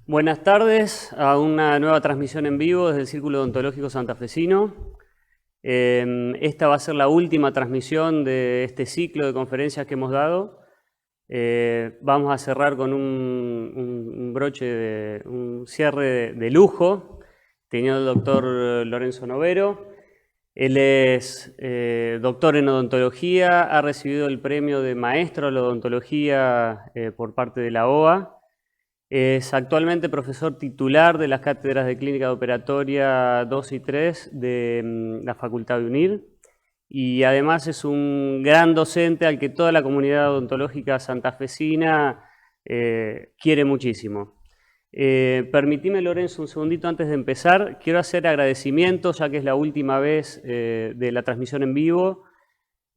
Buenas tardes a una nueva transmisión en vivo desde el Círculo Odontológico Santafesino. Esta va a ser la última transmisión de este ciclo de conferencias que hemos dado. Vamos a cerrar con un cierre de lujo, teniendo el doctor Lorenzo Novero. Él es doctor en odontología, ha recibido el premio de maestro de la odontología por parte de la OA. Es actualmente profesor titular de las cátedras de Clínica Operatoria 2 y 3 de la Facultad de UNIR y además es un gran docente al que toda la comunidad odontológica santafesina quiere muchísimo. Permitime, Lorenzo, un segundito antes de empezar. Quiero hacer agradecimientos, ya que es la última vez de la transmisión en vivo.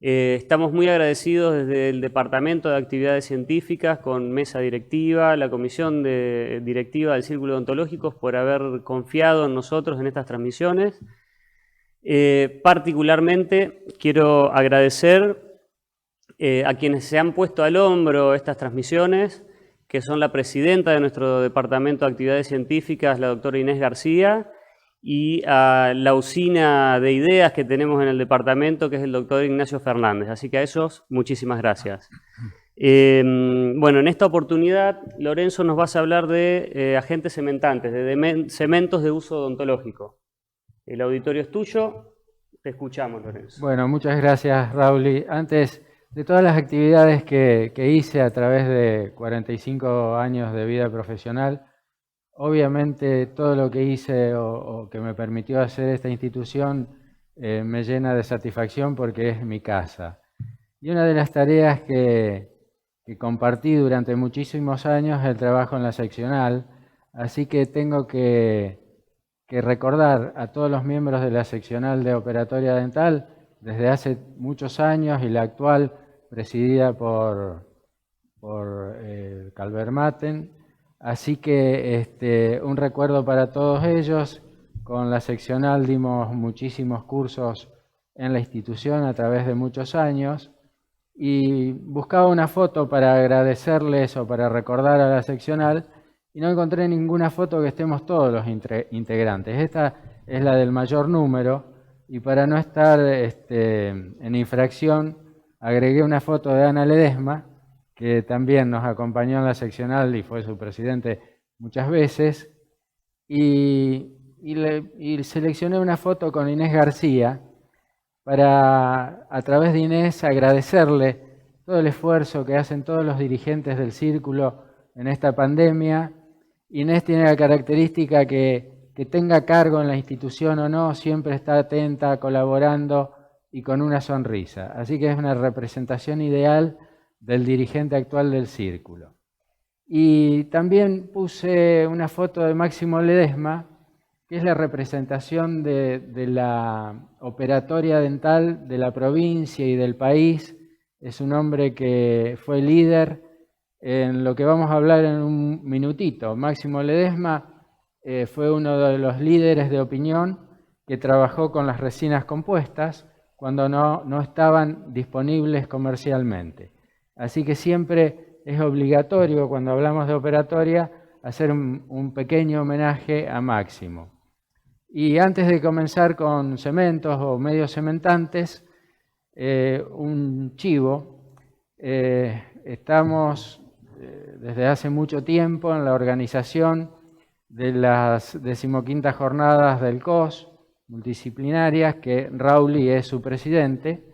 Estamos muy agradecidos desde el Departamento de Actividades Científicas con mesa directiva, la comisión directiva del Círculo Odontológico por haber confiado en nosotros en estas transmisiones. Particularmente quiero agradecer a quienes se han puesto al hombro estas transmisiones, que son la presidenta de nuestro Departamento de Actividades Científicas, la doctora Inés García, y a la usina de ideas que tenemos en el departamento, que es el doctor Ignacio Fernández. Así que a ellos, muchísimas gracias. Bueno, en esta oportunidad, Lorenzo, nos vas a hablar de agentes cementantes, de cementos de uso odontológico. El auditorio es tuyo, te escuchamos, Lorenzo. Bueno, muchas gracias, Rauli. Antes de todas las actividades que hice a través de 45 años de vida profesional, obviamente todo lo que hice o que me permitió hacer esta institución me llena de satisfacción porque es mi casa. Y una de las tareas que compartí durante muchísimos años es el trabajo en la seccional, así que tengo que recordar a todos los miembros de la seccional de operatoria dental desde hace muchos años y la actual presidida por Calvermaten. Así que un recuerdo para todos ellos. Con la seccional dimos muchísimos cursos en la institución a través de muchos años y buscaba una foto para agradecerles o para recordar a la seccional y no encontré ninguna foto que estemos todos los integrantes. Esta es la del mayor número y para no estar en infracción agregué una foto de Ana Ledesma, que también nos acompañó en la seccional y fue su presidente muchas veces, y seleccioné una foto con Inés García para, a través de Inés, agradecerle todo el esfuerzo que hacen todos los dirigentes del círculo en esta pandemia. Inés tiene la característica que tenga cargo en la institución o no, siempre está atenta, colaborando y con una sonrisa. Así que es una representación ideal del dirigente actual del círculo. Y también puse una foto de Máximo Ledesma, que es la representación de la operatoria dental de la provincia y del país. Es un hombre que fue líder en lo que vamos a hablar en un minutito. Máximo Ledesma fue uno de los líderes de opinión que trabajó con las resinas compuestas cuando no estaban disponibles comercialmente. Así que siempre es obligatorio, cuando hablamos de operatoria, hacer un pequeño homenaje a Máximo. Y antes de comenzar con cementos o medios cementantes, un chivo. Estamos desde hace mucho tiempo en la organización de las 15ª jornadas del COS multidisciplinarias, que Rauli es su presidente.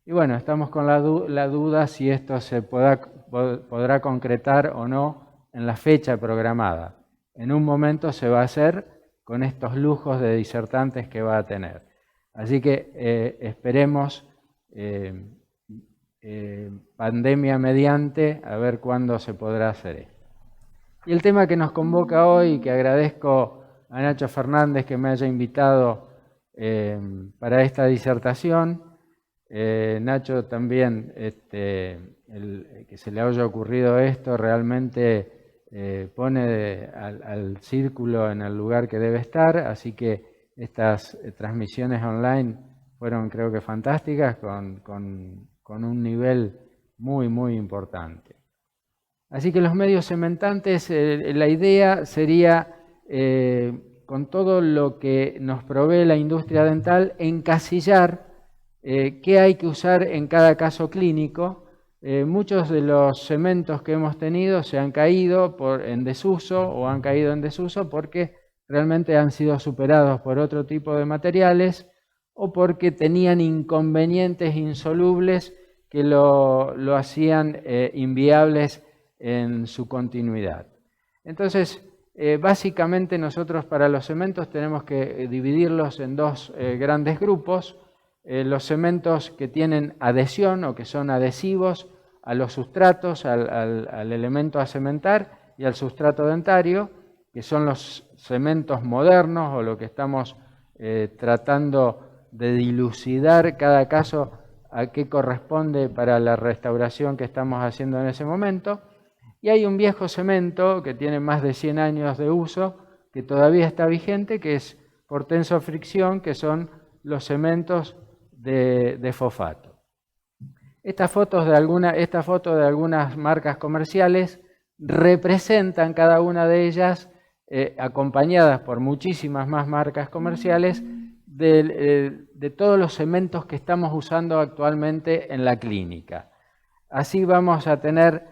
Y bueno, estamos con la duda si esto se podrá concretar o no en la fecha programada. En un momento se va a hacer con estos lujos de disertantes que va a tener. Así que esperemos, pandemia mediante, a ver cuándo se podrá hacer esto. Y el tema que nos convoca hoy, que agradezco a Nacho Fernández que me haya invitado para esta disertación. Nacho también, que se le haya ocurrido esto, realmente pone al círculo en el lugar que debe estar, así que estas transmisiones online fueron, creo que, fantásticas, con un nivel muy, muy importante. Así que los medios cementantes, la idea sería, con todo lo que nos provee la industria dental, encasillar qué hay que usar en cada caso clínico. Muchos de los cementos que hemos tenido se han caído en desuso o han caído en desuso porque realmente han sido superados por otro tipo de materiales o porque tenían inconvenientes insolubles que lo hacían inviables en su continuidad. Entonces, básicamente nosotros para los cementos tenemos que dividirlos en dos grandes grupos. Los cementos que tienen adhesión o que son adhesivos a los sustratos, al elemento a cementar y al sustrato dentario, que son los cementos modernos o lo que estamos tratando de dilucidar cada caso a qué corresponde para la restauración que estamos haciendo en ese momento. Y hay un viejo cemento que tiene más de 100 años de uso, que todavía está vigente, que es por tensofricción, que son los cementos de fosfato. Esta foto de algunas marcas comerciales representan cada una de ellas, acompañadas por muchísimas más marcas comerciales, de todos los cementos que estamos usando actualmente en la clínica. Así vamos a tener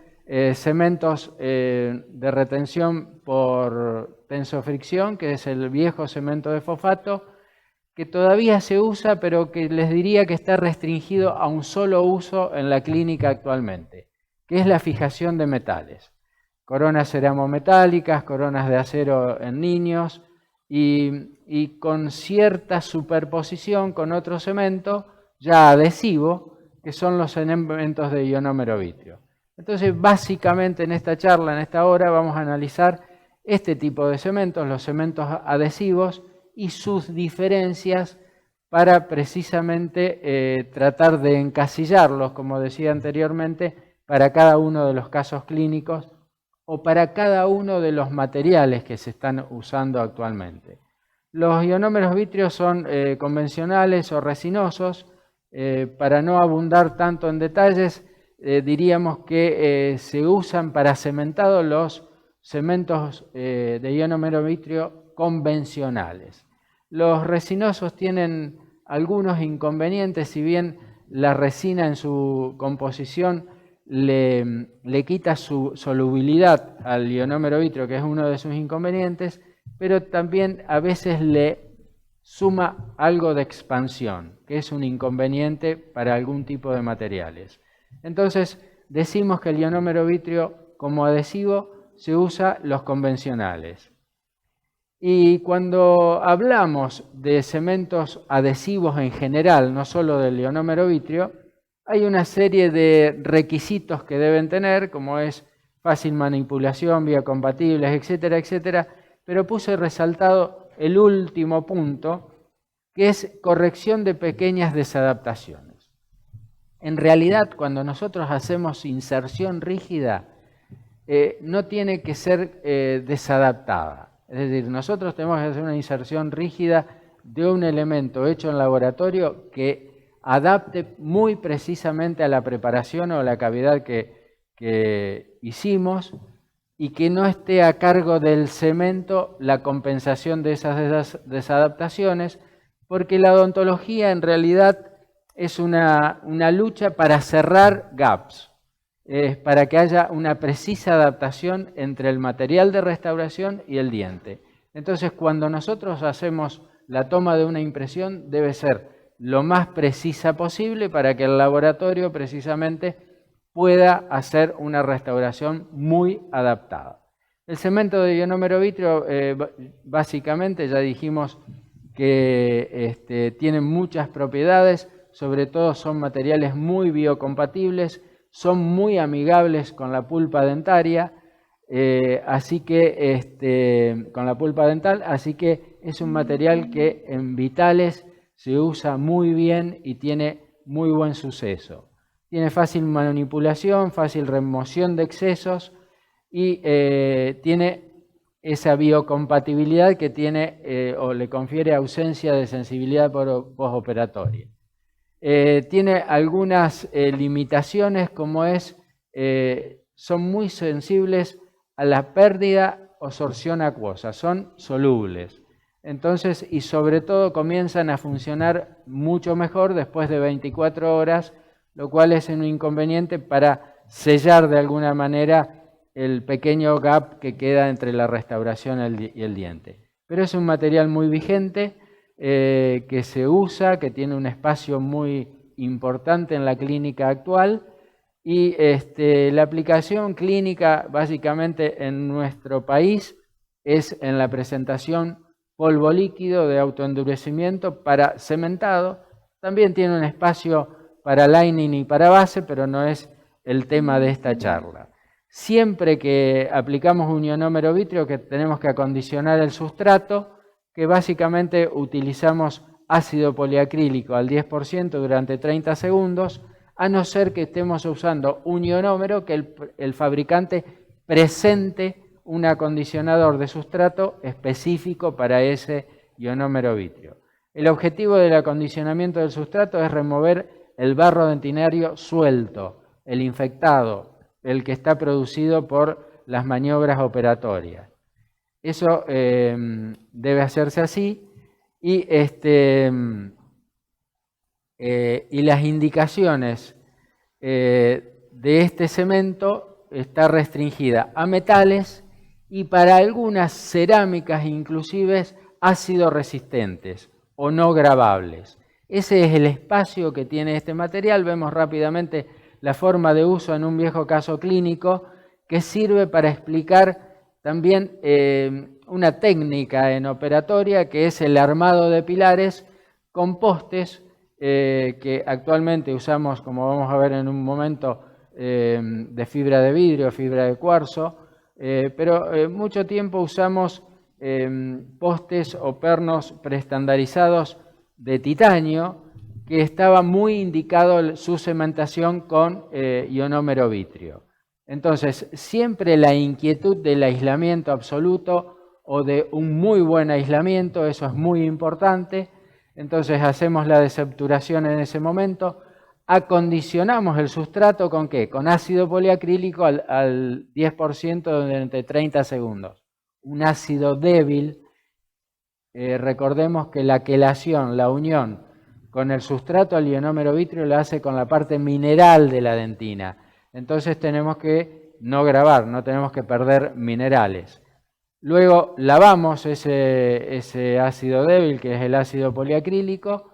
cementos de retención por tensofricción, que es el viejo cemento de fosfato, que todavía se usa, pero que les diría que está restringido a un solo uso en la clínica actualmente, que es la fijación de metales. Coronas ceramometálicas, coronas de acero en niños y con cierta superposición con otro cemento ya adhesivo, que son los cementos de ionómero vitrio. Entonces, básicamente en esta charla, en esta hora, vamos a analizar este tipo de cementos, los cementos adhesivos y sus diferencias para precisamente tratar de encasillarlos, como decía anteriormente, para cada uno de los casos clínicos o para cada uno de los materiales que se están usando actualmente. Los ionómeros vítreos son convencionales o resinosos. Para no abundar tanto en detalles, diríamos que se usan para cementado los cementos de ionómero vitrio convencionales. Los resinosos tienen algunos inconvenientes, si bien la resina en su composición le quita su solubilidad al ionómero vitrio, que es uno de sus inconvenientes, pero también a veces le suma algo de expansión, que es un inconveniente para algún tipo de materiales. Entonces, decimos que el ionómero vitrio como adhesivo se usa los convencionales. Y cuando hablamos de cementos adhesivos en general, no solo del ionómero vitrio, hay una serie de requisitos que deben tener, como es fácil manipulación, biocompatibles, etcétera, etcétera, pero puse resaltado el último punto, que es corrección de pequeñas desadaptaciones. En realidad, cuando nosotros hacemos inserción rígida, no tiene que ser desadaptada. Es decir, nosotros tenemos que hacer una inserción rígida de un elemento hecho en laboratorio que adapte muy precisamente a la preparación o la cavidad que hicimos y que no esté a cargo del cemento la compensación de esas desadaptaciones, porque la odontología en realidad es una lucha para cerrar gaps, para que haya una precisa adaptación entre el material de restauración y el diente. Entonces, cuando nosotros hacemos la toma de una impresión, debe ser lo más precisa posible para que el laboratorio precisamente pueda hacer una restauración muy adaptada. El cemento de ionómero vitrio, básicamente ya dijimos que tiene muchas propiedades, sobre todo son materiales muy biocompatibles, son muy amigables con la pulpa dentaria, así que con la pulpa dental, así que es un material que en vitales se usa muy bien y tiene muy buen suceso. Tiene fácil manipulación, fácil remoción de excesos y tiene esa biocompatibilidad que tiene o le confiere ausencia de sensibilidad postoperatoria. Tiene algunas limitaciones, como es son muy sensibles a la pérdida o sorción acuosa, son solubles. Entonces, y sobre todo comienzan a funcionar mucho mejor después de 24 horas, lo cual es un inconveniente para sellar de alguna manera el pequeño gap que queda entre la restauración y el diente. Pero es un material muy vigente, que se usa, que tiene un espacio muy importante en la clínica actual, y la aplicación clínica básicamente en nuestro país es en la presentación polvo líquido de autoendurecimiento para cementado. También tiene un espacio para lining y para base, pero no es el tema de esta charla. Siempre que aplicamos un ionómero vítreo, que tenemos que acondicionar el sustrato, que básicamente utilizamos ácido poliacrílico al 10% durante 30 segundos, a no ser que estemos usando un ionómero que el fabricante presente un acondicionador de sustrato específico para ese ionómero vítreo. El objetivo del acondicionamiento del sustrato es remover el barro dentinario suelto, el infectado, el que está producido por las maniobras operatorias. Eso debe hacerse así, y las indicaciones de este cemento está restringida a metales y para algunas cerámicas inclusive ácido resistentes o no gravables. Ese es el espacio que tiene este material. Vemos rápidamente la forma de uso en un viejo caso clínico que sirve para explicar también una técnica en operatoria, que es el armado de pilares con postes que actualmente usamos, como vamos a ver en un momento, de fibra de vidrio, fibra de cuarzo, pero mucho tiempo usamos postes o pernos preestandarizados de titanio, que estaba muy indicado su cementación con ionómero vítreo. Entonces, siempre la inquietud del aislamiento absoluto o de un muy buen aislamiento, eso es muy importante. Entonces hacemos la desepturación en ese momento, acondicionamos el sustrato ¿con qué? Con ácido poliacrílico al 10% durante 30 segundos. Un ácido débil, recordemos que la quelación, la unión con el sustrato al ionómero vítreo la hace con la parte mineral de la dentina. Entonces tenemos que no gravar, no tenemos que perder minerales. Luego lavamos ese ácido débil, que es el ácido poliacrílico,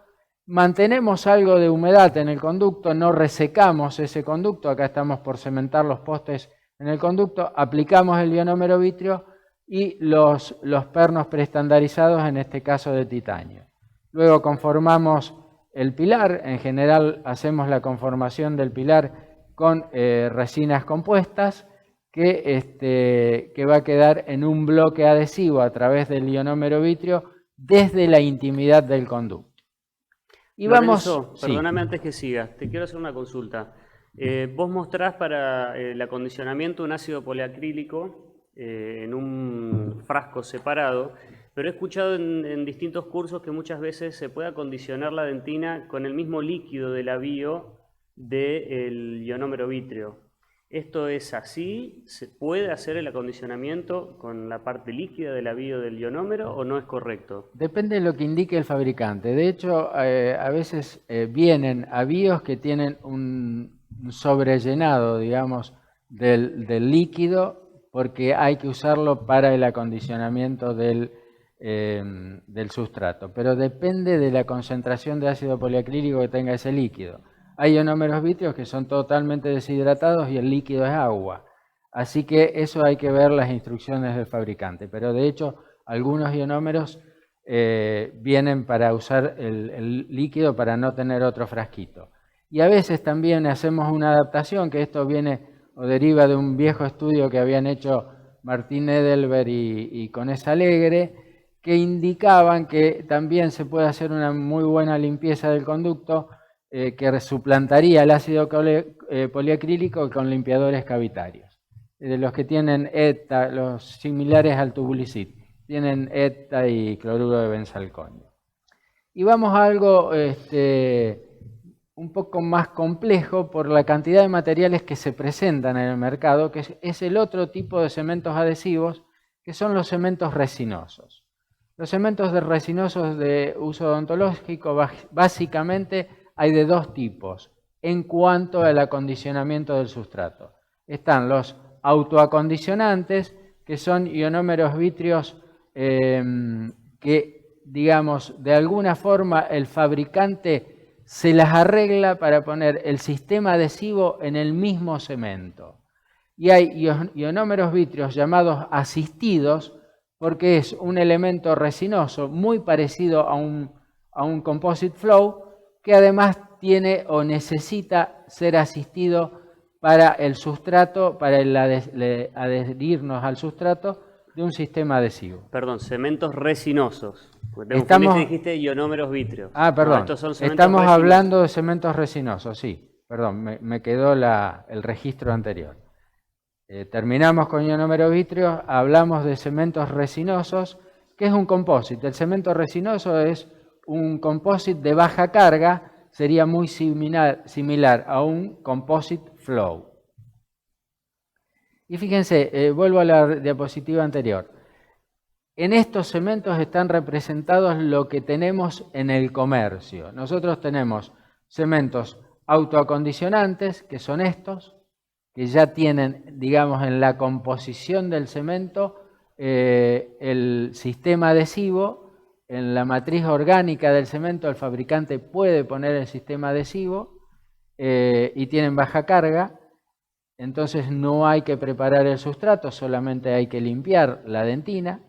mantenemos algo de humedad en el conducto, no resecamos ese conducto, acá estamos por cementar los postes en el conducto, aplicamos el ionómero vítreo y los pernos preestandarizados, en este caso de titanio. Luego conformamos el pilar, en general hacemos la conformación del pilar con resinas compuestas, que va a quedar en un bloque adhesivo a través del ionómero vítreo desde la intimidad del conducto. Y Lorenzo, perdóname antes que sigas, te quiero hacer una consulta. Vos mostrás para el acondicionamiento un ácido poliacrílico en un frasco separado, pero he escuchado en distintos cursos que muchas veces se puede acondicionar la dentina con el mismo líquido del avío del ionómero vítreo. ¿Esto es así? ¿Se puede hacer el acondicionamiento con la parte líquida del avío del ionómero o no es correcto? Depende de lo que indique el fabricante. De hecho, a veces vienen avíos que tienen un sobrellenado, digamos, del líquido, porque hay que usarlo para el acondicionamiento del sustrato. Pero depende de la concentración de ácido poliacrílico que tenga ese líquido. Hay ionómeros vítreos que son totalmente deshidratados y el líquido es agua. Así que eso hay que ver las instrucciones del fabricante. Pero de hecho, algunos ionómeros vienen para usar el líquido para no tener otro frasquito. Y a veces también hacemos una adaptación, que esto viene o deriva de un viejo estudio que habían hecho Martín Edelberg y Conés Alegre, que indicaban que también se puede hacer una muy buena limpieza del conducto, que suplantaría el ácido poliacrílico con limpiadores cavitarios. De los que tienen ETA, los similares al tubulicid, tienen ETA y cloruro de benzalconio. Y vamos a algo un poco más complejo por la cantidad de materiales que se presentan en el mercado, que es el otro tipo de cementos adhesivos, que son los cementos resinosos. Los cementos resinosos de uso odontológico básicamente hay de dos tipos en cuanto al acondicionamiento del sustrato. Están los autoacondicionantes, que son ionómeros vítreos que, digamos, de alguna forma el fabricante se las arregla para poner el sistema adhesivo en el mismo cemento. Y hay ionómeros vítreos llamados asistidos, porque es un elemento resinoso muy parecido a un composite flow, que además tiene o necesita ser asistido para el sustrato, para adherirnos al sustrato de un sistema adhesivo. Perdón, cementos resinosos. Dijiste ionómeros vítreos. Ah, perdón. No, estos son estamos hablando de cementos resinosos, sí. Perdón, me quedó el registro anterior. Terminamos con ionómeros vítreos, hablamos de cementos resinosos, que es un composite. El cemento resinoso es un composite de baja carga, sería muy similar a un composite flow. Y fíjense, vuelvo a la diapositiva anterior. En estos cementos están representados lo que tenemos en el comercio. Nosotros tenemos cementos autoacondicionantes, que son estos, que ya tienen, digamos, en la composición del cemento el sistema adhesivo. En la matriz orgánica del cemento el fabricante puede poner el sistema adhesivo y tienen baja carga, entonces no hay que preparar el sustrato, solamente hay que limpiar la dentina.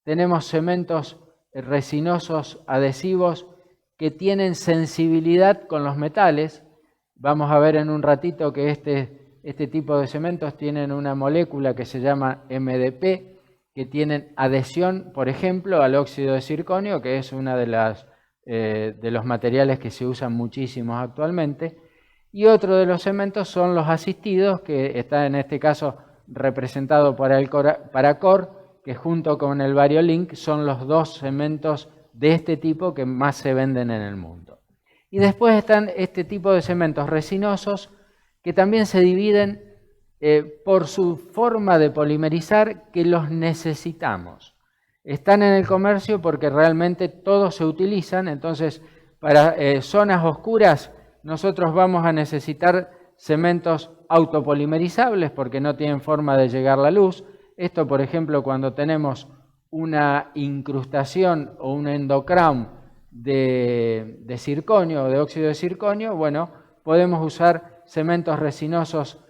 Tenemos cementos resinosos adhesivos que tienen sensibilidad con los metales. Vamos a ver en un ratito que este tipo de cementos tienen una molécula que se llama MDP, que tienen adhesión, por ejemplo, al óxido de circonio, que es uno de los materiales que se usan muchísimo actualmente. Y otro de los cementos son los asistidos, que está en este caso representado por el Paracor, que junto con el Variolink son los dos cementos de este tipo que más se venden en el mundo. Y después están este tipo de cementos resinosos, que también se dividen por su forma de polimerizar, que los necesitamos. Están en el comercio porque realmente todos se utilizan, entonces para zonas oscuras nosotros vamos a necesitar cementos autopolimerizables porque no tienen forma de llegar la luz. Esto, por ejemplo, cuando tenemos una incrustación o un endocrown de circonio o de óxido de circonio, bueno, podemos usar cementos resinosos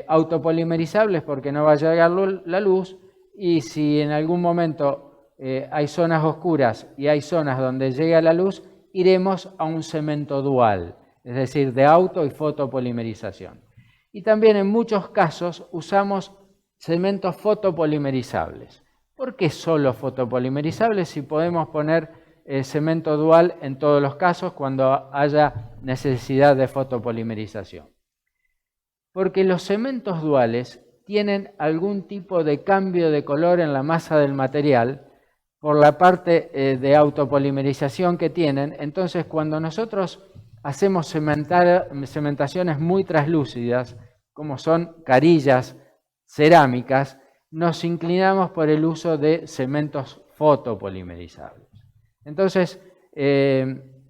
autopolimerizables porque no va a llegar la luz, y si en algún momento hay zonas oscuras y hay zonas donde llega la luz, iremos a un cemento dual, es decir, de auto y fotopolimerización. Y también en muchos casos usamos cementos fotopolimerizables. ¿Por qué solo fotopolimerizables si podemos poner cemento dual en todos los casos cuando haya necesidad de fotopolimerización? Porque los cementos duales tienen algún tipo de cambio de color en la masa del material por la parte de autopolimerización que tienen. Entonces, cuando nosotros hacemos cementaciones muy translúcidas, como son carillas cerámicas, nos inclinamos por el uso de cementos fotopolimerizables. Entonces,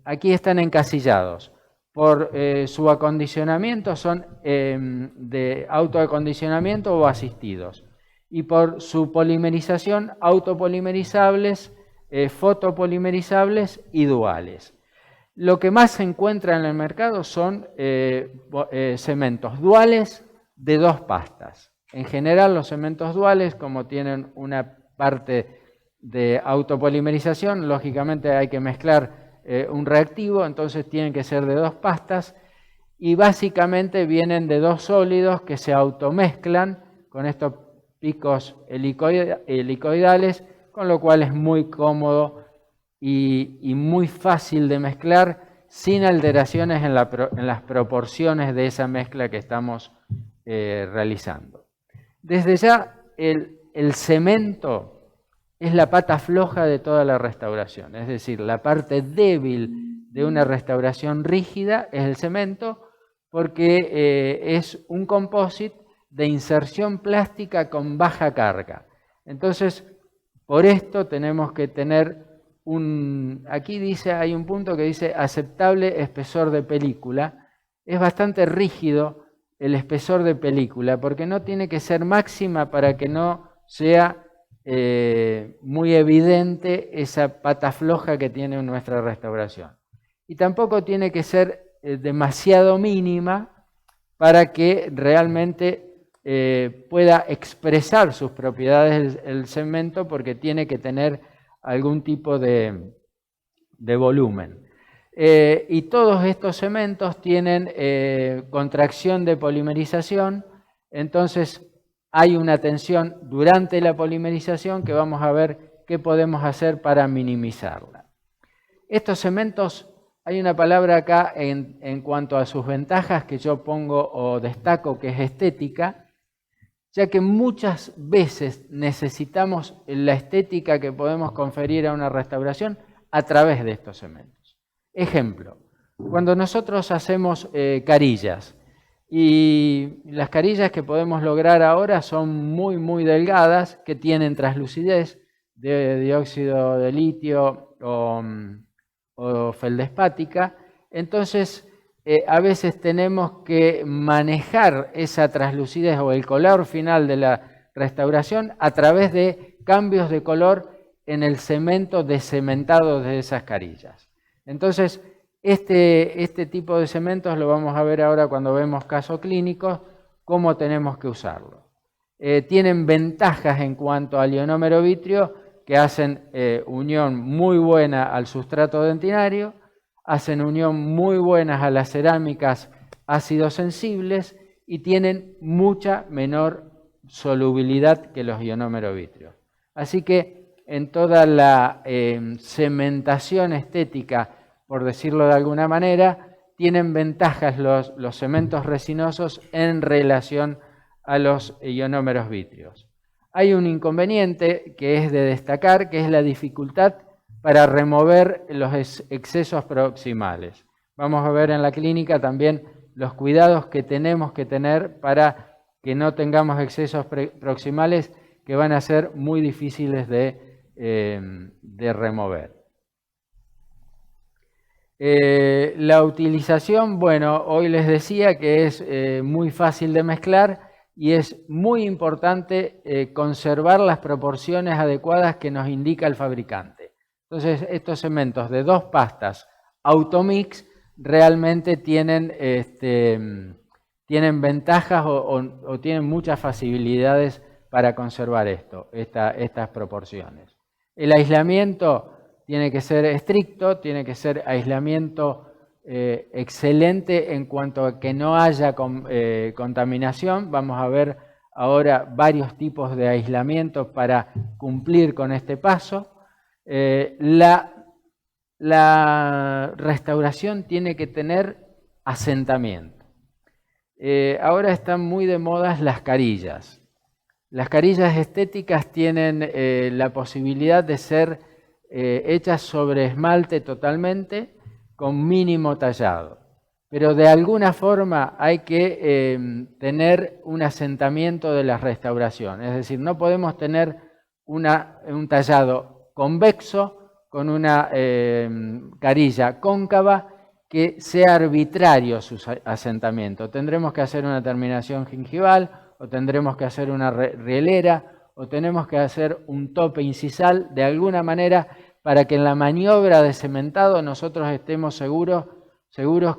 aquí están encasillados. Por su acondicionamiento son de autoacondicionamiento o asistidos. Y por su polimerización, autopolimerizables, fotopolimerizables y duales. Lo que más se encuentra en el mercado son cementos duales de dos pastas. En general, los cementos duales, como tienen una parte de autopolimerización, lógicamente hay que mezclar un reactivo, entonces tienen que ser de dos pastas y básicamente vienen de dos sólidos que se automezclan con estos picos helicoidales, con lo cual es muy cómodo y muy fácil de mezclar sin alteraciones en las proporciones de esa mezcla que estamos realizando. Desde ya el cemento es la pata floja de toda la restauración, es decir, la parte débil de una restauración rígida es el cemento, porque es un composite de inserción plástica con baja carga. Entonces, por esto tenemos que tener aquí dice, hay un punto que dice aceptable espesor de película. Es bastante rígido el espesor de película, porque no tiene que ser máxima para que no sea muy evidente esa pata floja que tiene nuestra restauración. Y tampoco tiene que ser demasiado mínima para que realmente pueda expresar sus propiedades el cemento, porque tiene que tener algún tipo de volumen. Y todos estos cementos tienen contracción de polimerización, entonces hay una tensión durante la polimerización que vamos a ver qué podemos hacer para minimizarla. Estos cementos, hay una palabra acá en cuanto a sus ventajas que yo pongo o destaco, que es estética, ya que muchas veces necesitamos la estética que podemos conferir a una restauración a través de estos cementos. Ejemplo, cuando nosotros hacemos carillas, y las carillas que podemos lograr ahora son muy delgadas, que tienen translucidez de dióxido de litio o feldespática, entonces a veces tenemos que manejar esa translucidez o el color final de la restauración a través de cambios de color en el cemento descementado de esas carillas. Entonces, este tipo de cementos lo vamos a ver ahora cuando vemos casos clínicos, cómo tenemos que usarlo. Tienen ventajas en cuanto al ionómero vítreo, que hacen unión muy buena al sustrato dentinario, hacen unión muy buenas a las cerámicas ácidos sensibles y tienen mucha menor solubilidad que los ionómeros vítreos. Así que en toda la cementación estética, por decirlo de alguna manera, tienen ventajas los cementos resinosos en relación a los ionómeros vítreos. Hay un inconveniente que es de destacar, que es la dificultad para remover los excesos proximales. Vamos a ver en la clínica también los cuidados que tenemos que tener para que no tengamos excesos proximales que van a ser muy difíciles de remover. La utilización, bueno, hoy les decía que es muy fácil de mezclar y es muy importante conservar las proporciones adecuadas que nos indica el fabricante. Entonces, estos cementos de 2 pastas Automix realmente tienen ventajas o tienen muchas facilidades para conservar estas proporciones. El aislamiento tiene que ser estricto, tiene que ser aislamiento excelente en cuanto a que no haya contaminación. Vamos a ver ahora varios tipos de aislamiento para cumplir con este paso. La restauración tiene que tener asentamiento. Ahora están muy de moda las carillas. Las carillas estéticas tienen la posibilidad de ser hechas sobre esmalte totalmente, con mínimo tallado. Pero de alguna forma hay que tener un asentamiento de la restauración. Es decir, no podemos tener un tallado convexo con una carilla cóncava que sea arbitrario su asentamiento. Tendremos que hacer una terminación gingival, o tendremos que hacer una rielera, o tenemos que hacer un tope incisal de alguna manera para que en la maniobra de cementado nosotros estemos seguros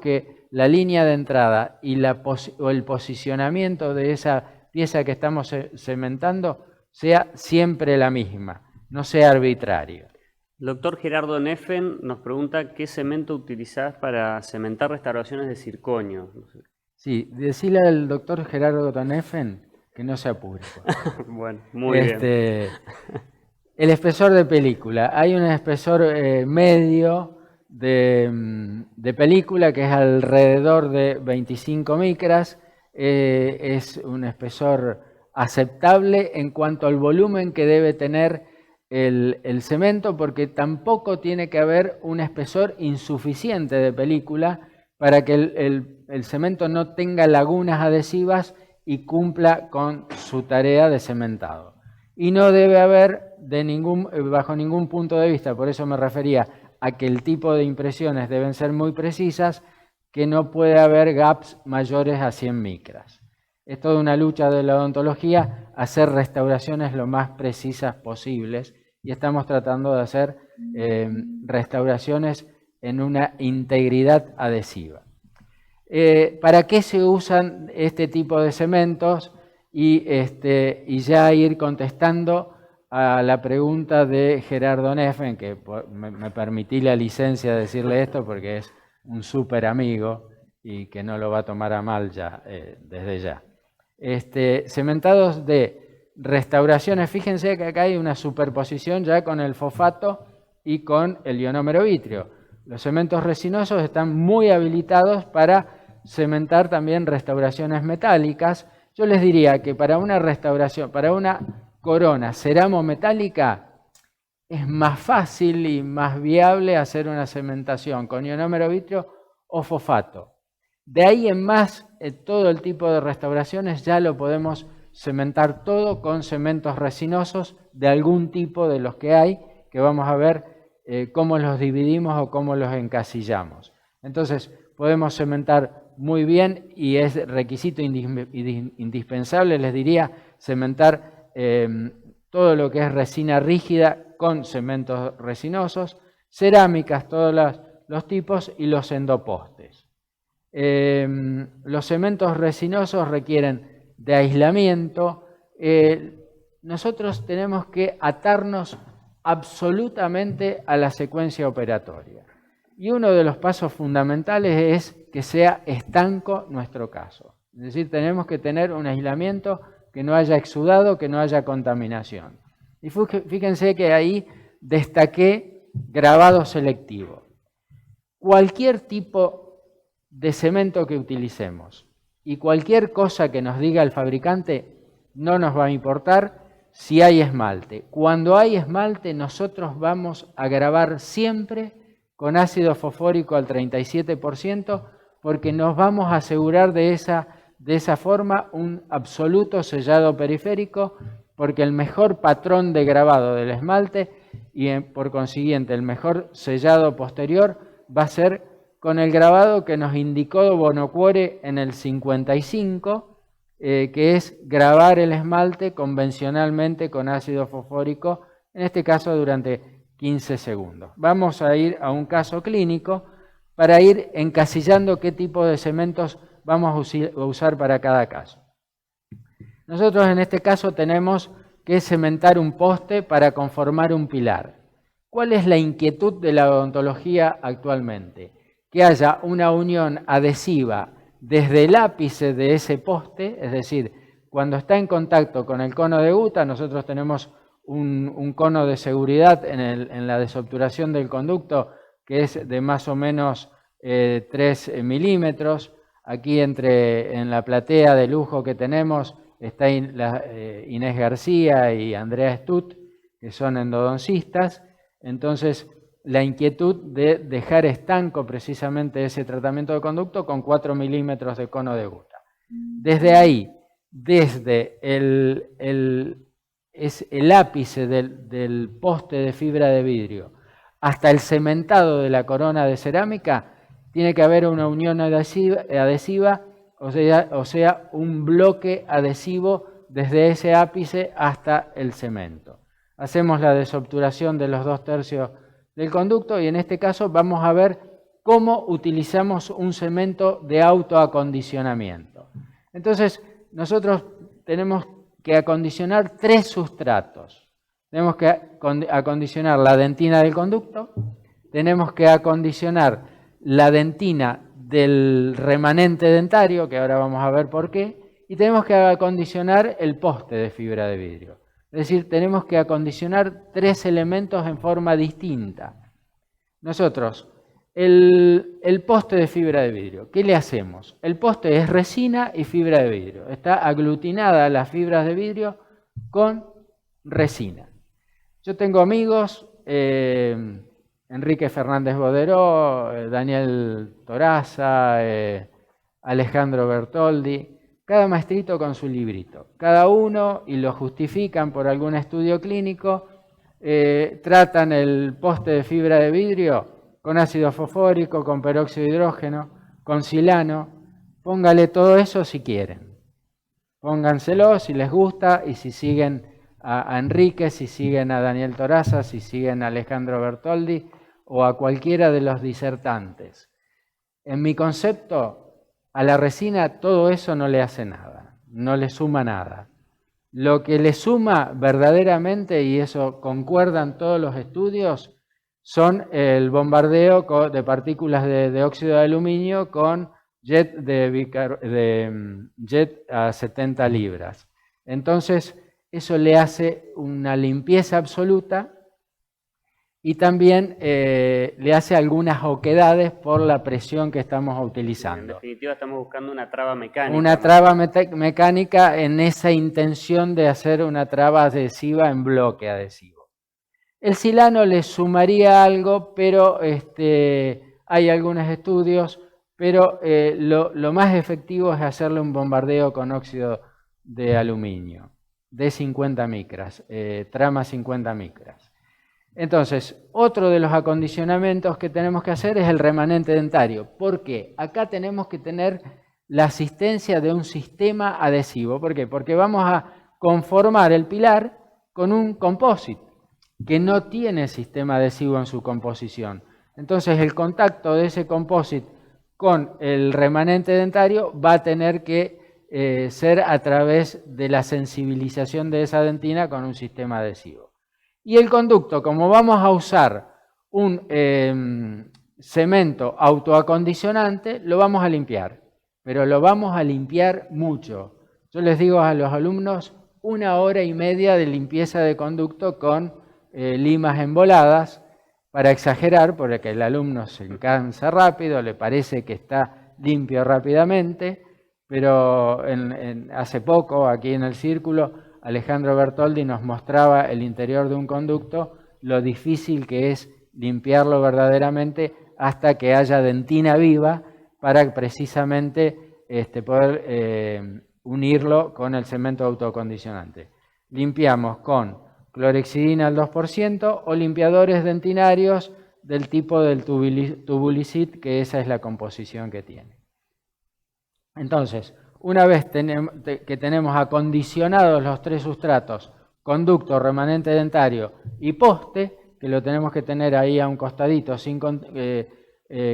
que la línea de entrada y el posicionamiento de esa pieza que estamos cementando sea siempre la misma, no sea arbitrario. El doctor Gerardo Neffen nos pregunta qué cemento utilizás para cementar restauraciones de circonio. Sí, decirle al doctor Gerardo Neffen que no se apure. Bueno, muy bien. El espesor de película. Hay un espesor medio de película que es alrededor de 25 micras. Es un espesor aceptable en cuanto al volumen que debe tener el cemento, porque tampoco tiene que haber un espesor insuficiente de película para que el cemento no tenga lagunas adhesivas y cumpla con su tarea de cementado. Y no debe haber, bajo ningún punto de vista, por eso me refería a que el tipo de impresiones deben ser muy precisas, que no puede haber gaps mayores a 100 micras. Es toda una lucha de la odontología hacer restauraciones lo más precisas posibles y estamos tratando de hacer restauraciones en una integridad adhesiva. ¿Para qué se usan este tipo de cementos? Y ya ir contestando a la pregunta de Gerardo Neffen, que me permití la licencia de decirle esto porque es un súper amigo y que no lo va a tomar a mal ya, desde ya. Cementados de restauraciones, fíjense que acá hay una superposición ya con el fosfato y con el ionómero vitrio. Los cementos resinosos están muy habilitados para cementar también restauraciones metálicas. Yo les diría que para una restauración, para una corona ceramo-metálica, es más fácil y más viable hacer una cementación con ionómero vitrio o fosfato. De ahí en más, todo el tipo de restauraciones ya lo podemos cementar todo con cementos resinosos de algún tipo de los que hay, que vamos a ver cómo los dividimos o cómo los encasillamos. Entonces, podemos cementar muy bien y es requisito indispensable, les diría, cementar todo lo que es resina rígida con cementos resinosos, cerámicas, todos los tipos y los endopostes. Los cementos resinosos requieren de aislamiento. Nosotros tenemos que atarnos absolutamente a la secuencia operatoria. Y uno de los pasos fundamentales es que sea estanco nuestro caso. Es decir, tenemos que tener un aislamiento, que no haya exudado, que no haya contaminación. Y fíjense que ahí destaqué grabado selectivo. Cualquier tipo de cemento que utilicemos y cualquier cosa que nos diga el fabricante no nos va a importar si hay esmalte. Cuando hay esmalte, nosotros vamos a grabar siempre con ácido fosfórico al 37%, porque nos vamos a asegurar de esa forma un absoluto sellado periférico, porque el mejor patrón de grabado del esmalte y por consiguiente el mejor sellado posterior va a ser con el grabado que nos indicó Bonocuore en el 55, que es grabar el esmalte convencionalmente con ácido fosfórico, en este caso durante 15 segundos. Vamos a ir a un caso clínico para ir encasillando qué tipo de cementos vamos a usar para cada caso. Nosotros en este caso tenemos que cementar un poste para conformar un pilar. ¿Cuál es la inquietud de la odontología actualmente? Que haya una unión adhesiva desde el ápice de ese poste, es decir, cuando está en contacto con el cono de guta, nosotros tenemos un cono de seguridad en la desobturación del conducto que es de más o menos 3 milímetros. Aquí en la platea de lujo que tenemos está Inés García y Andrea Stut, que son endodoncistas. Entonces, la inquietud de dejar estanco precisamente ese tratamiento de conducto con 4 milímetros de cono de guta. Desde ahí, desde el ápice del poste de fibra de vidrio hasta el cementado de la corona de cerámica, tiene que haber una unión adhesiva, o sea, un bloque adhesivo desde ese ápice hasta el cemento. Hacemos la desobturación de los 2/3 del conducto y en este caso vamos a ver cómo utilizamos un cemento de autoacondicionamiento. Entonces, nosotros tenemos que acondicionar 3 sustratos. Tenemos que acondicionar la dentina del conducto, tenemos que acondicionar la dentina del remanente dentario, que ahora vamos a ver por qué, y tenemos que acondicionar el poste de fibra de vidrio. Es decir, tenemos que acondicionar 3 elementos en forma distinta. Nosotros, el poste de fibra de vidrio, ¿qué le hacemos? El poste es resina y fibra de vidrio. Está aglutinada las fibras de vidrio con resina. Yo tengo amigos, Enrique Fernández Boderó, Daniel Toraza, Alejandro Bertoldi, cada maestrito con su librito. Cada uno, y lo justifican por algún estudio clínico, tratan el poste de fibra de vidrio con ácido fosfórico, con peróxido de hidrógeno, con silano. Póngale todo eso si quieren. Pónganselo si les gusta y si siguen a Enrique, si siguen a Daniel Toraza, si siguen a Alejandro Bertoldi o a cualquiera de los disertantes. En mi concepto, a la resina todo eso no le hace nada, no le suma nada. Lo que le suma verdaderamente, y eso concuerdan todos los estudios, son el bombardeo de partículas de óxido de aluminio con jet a 70 libras. Entonces, eso le hace una limpieza absoluta y también le hace algunas oquedades por la presión que estamos utilizando. En definitiva, estamos buscando una traba mecánica. Una traba mecánica en esa intención de hacer una traba adhesiva en bloque adhesivo. El silano le sumaría algo, pero hay algunos estudios, pero lo más efectivo es hacerle un bombardeo con óxido de aluminio de 50 micras, trama 50 micras. Entonces, otro de los acondicionamientos que tenemos que hacer es el remanente dentario. ¿Por qué? Acá tenemos que tener la asistencia de un sistema adhesivo. ¿Por qué? Porque vamos a conformar el pilar con un composite que no tiene sistema adhesivo en su composición. Entonces, el contacto de ese composite con el remanente dentario va a tener que ser a través de la sensibilización de esa dentina con un sistema adhesivo. Y el conducto, como vamos a usar un cemento autoacondicionante, lo vamos a limpiar, pero lo vamos a limpiar mucho. Yo les digo a los alumnos 1 hora y media de limpieza de conducto con limas emboladas, para exagerar, porque el alumno se cansa rápido, le parece que está limpio rápidamente, pero hace poco, aquí en el círculo, Alejandro Bertoldi nos mostraba el interior de un conducto, lo difícil que es limpiarlo verdaderamente hasta que haya dentina viva para precisamente poder unirlo con el cemento autocondicionante. Limpiamos con clorhexidina al 2% o limpiadores dentinarios del tipo del Tubulicid, que esa es la composición que tiene. Entonces, una vez que tenemos acondicionados los 3 sustratos, conducto, remanente dentario y poste, que lo tenemos que tener ahí a un costadito sin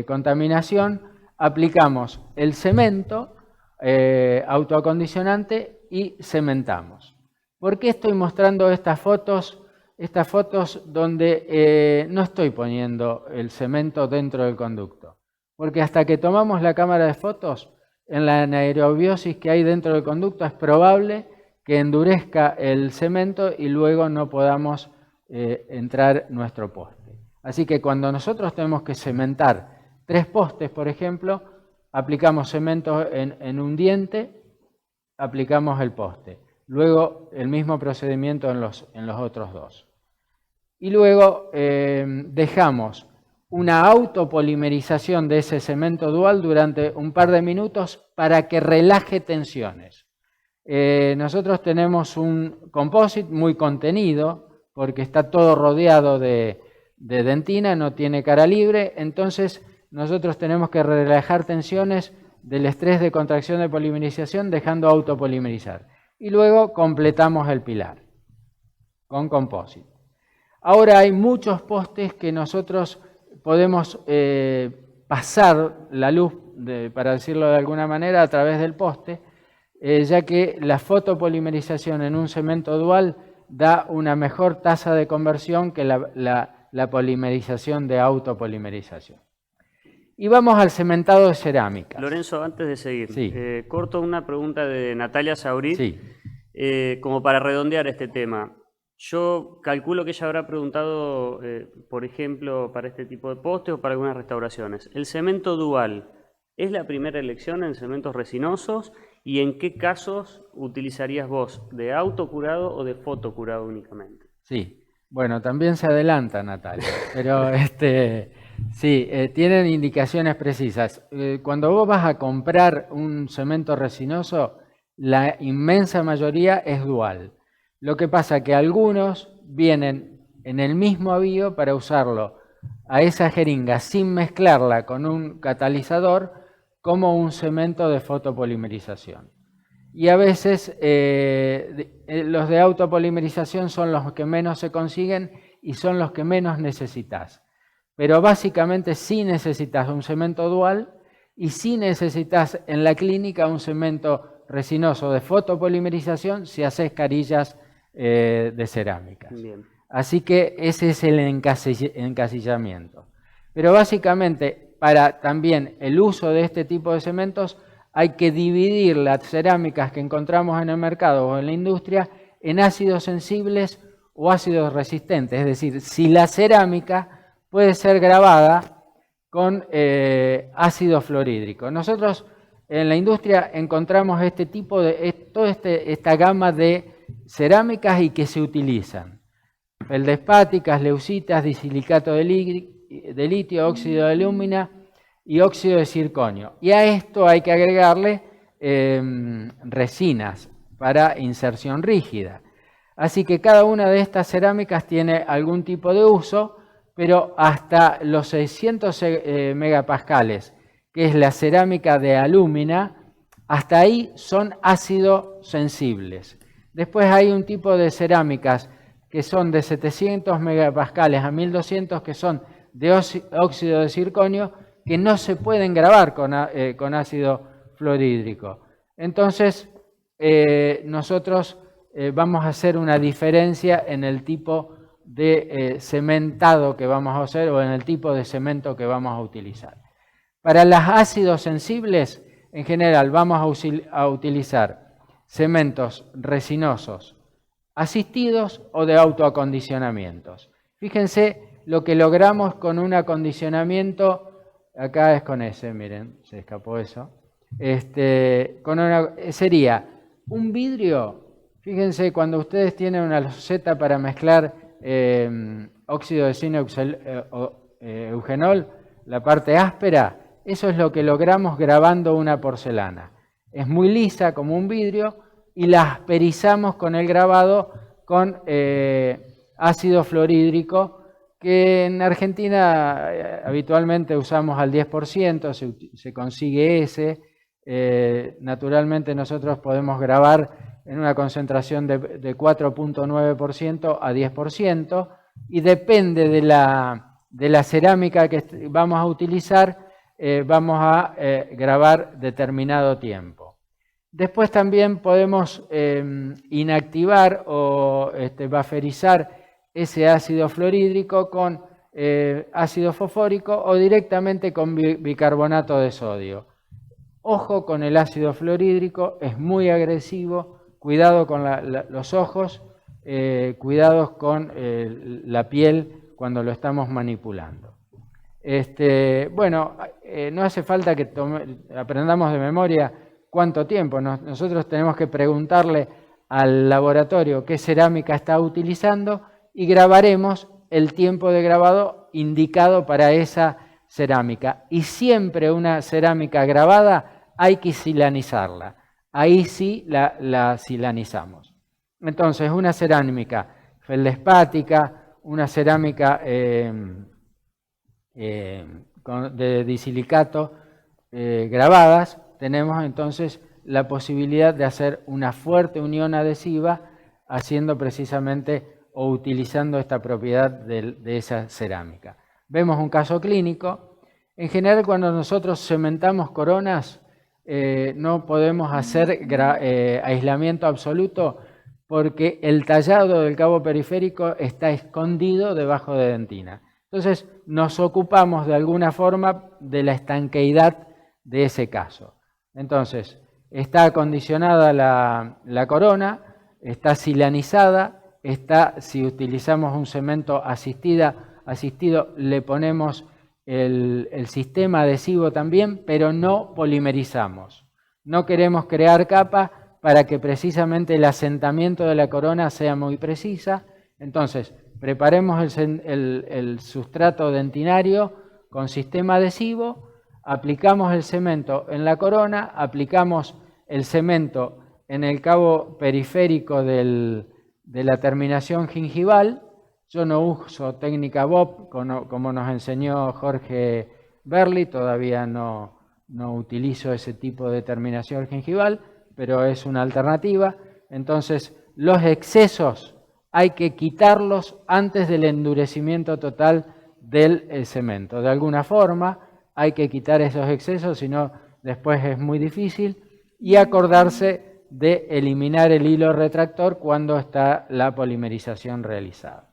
contaminación, aplicamos el cemento autoacondicionante y cementamos. ¿Por qué estoy mostrando estas fotos? Estas fotos donde no estoy poniendo el cemento dentro del conducto. Porque hasta que tomamos la cámara de fotos, en la anaerobiosis que hay dentro del conducto es probable que endurezca el cemento y luego no podamos entrar nuestro poste. Así que cuando nosotros tenemos que cementar 3 postes, por ejemplo, aplicamos cemento en un diente, aplicamos el poste. Luego el mismo procedimiento en los otros 2. Y luego dejamos una autopolimerización de ese cemento dual durante un par de minutos para que relaje tensiones. Nosotros tenemos un composite muy contenido porque está todo rodeado de dentina, no tiene cara libre, entonces nosotros tenemos que relajar tensiones del estrés de contracción de polimerización dejando autopolimerizar. Y luego completamos el pilar con composite. Ahora hay muchos postes que nosotros podemos pasar la luz, para decirlo de alguna manera, a través del poste, ya que la fotopolimerización en un cemento dual da una mejor tasa de conversión que la polimerización de autopolimerización. Y vamos al cementado de cerámica. Lorenzo, antes de seguir, sí. Corto una pregunta de Natalia Saurit, sí. Como para redondear este tema. Yo calculo que ella habrá preguntado, por ejemplo, para este tipo de postes o para algunas restauraciones. ¿El cemento dual es la primera elección en cementos resinosos? ¿Y en qué casos utilizarías vos, de autocurado o de fotocurado únicamente? Sí, Bueno, también se adelanta, Natalia, pero sí, tienen indicaciones precisas. Cuando vos vas a comprar un cemento resinoso, la inmensa mayoría es dual. Lo que pasa es que algunos vienen en el mismo avío para usarlo a esa jeringa sin mezclarla con un catalizador como un cemento de fotopolimerización. Y a veces los de autopolimerización son los que menos se consiguen y son los que menos necesitas. Pero básicamente sí necesitas un cemento dual y sí necesitas en la clínica un cemento resinoso de fotopolimerización si haces carillas de cerámicas. Bien. Así que ese es el encasillamiento. Pero básicamente para también el uso de este tipo de cementos hay que dividir las cerámicas que encontramos en el mercado o en la industria en ácidos sensibles o ácidos resistentes. Es decir, si la cerámica puede ser grabada con ácido fluorhídrico. Nosotros en la industria encontramos este tipo de, toda esta gama de cerámicas y que se utilizan. Feldespáticas, leucitas, disilicato de litio, óxido de alúmina y óxido de circonio. Y a esto hay que agregarle resinas para inserción rígida. Así que cada una de estas cerámicas tiene algún tipo de uso, pero hasta los 600 megapascales, que es la cerámica de alúmina, hasta ahí son ácidos sensibles. Después hay un tipo de cerámicas que son de 700 megapascales a 1200, que son de óxido de circonio, que no se pueden grabar con ácido fluorhídrico. Entonces, nosotros vamos a hacer una diferencia en el tipo de cementado que vamos a hacer o en el tipo de cemento que vamos a utilizar. Para los ácidos sensibles, en general, vamos a utilizar cementos resinosos asistidos o de autoacondicionamientos. Fíjense lo que logramos con un acondicionamiento. Acá es con ese, miren, se escapó eso. Sería un vidrio, fíjense, cuando ustedes tienen una loseta para mezclar óxido de zinc eugenol, la parte áspera, eso es lo que logramos grabando una porcelana. Es muy lisa como un vidrio y la asperizamos con el grabado con ácido fluorhídrico, que en Argentina habitualmente usamos al 10%, se consigue ese. Naturalmente nosotros podemos grabar en una concentración de 4.9% a 10%, y depende de la cerámica que vamos a utilizar, vamos a grabar determinado tiempo. Después también podemos inactivar o bufferizar ese ácido fluorhídrico con ácido fosfórico o directamente con bicarbonato de sodio. Ojo con el ácido fluorhídrico, es muy agresivo, cuidado con los ojos, cuidados con la piel cuando lo estamos manipulando. Bueno, no hace falta que aprendamos de memoria cuánto tiempo. Nosotros tenemos que preguntarle al laboratorio qué cerámica está utilizando y grabaremos el tiempo de grabado indicado para esa cerámica. Y siempre una cerámica grabada hay que silanizarla. Ahí sí la silanizamos. Entonces, una cerámica feldespática, una cerámica de disilicato grabadas, tenemos entonces la posibilidad de hacer una fuerte unión adhesiva haciendo precisamente o utilizando esta propiedad de esa cerámica. Vemos un caso clínico. En general, cuando nosotros cementamos coronas, no podemos hacer aislamiento absoluto porque el tallado del cabo periférico está escondido debajo de dentina. Entonces, nos ocupamos de alguna forma de la estanqueidad de ese caso. Entonces, está acondicionada la corona, está silanizada, si utilizamos un cemento asistido, le ponemos el sistema adhesivo también, pero no polimerizamos. No queremos crear capa para que precisamente el asentamiento de la corona sea muy precisa. Entonces, preparemos el sustrato dentinario con sistema adhesivo, aplicamos el cemento en la corona, aplicamos el cemento en el cabo periférico de la terminación gingival. Yo no uso técnica Bob como nos enseñó Jorge Berli, todavía no utilizo ese tipo de terminación gingival, pero es una alternativa. Entonces, los excesos hay que quitarlos antes del endurecimiento total del cemento. De alguna forma hay que quitar esos excesos, si no después es muy difícil, y acordarse de eliminar el hilo retractor cuando está la polimerización realizada.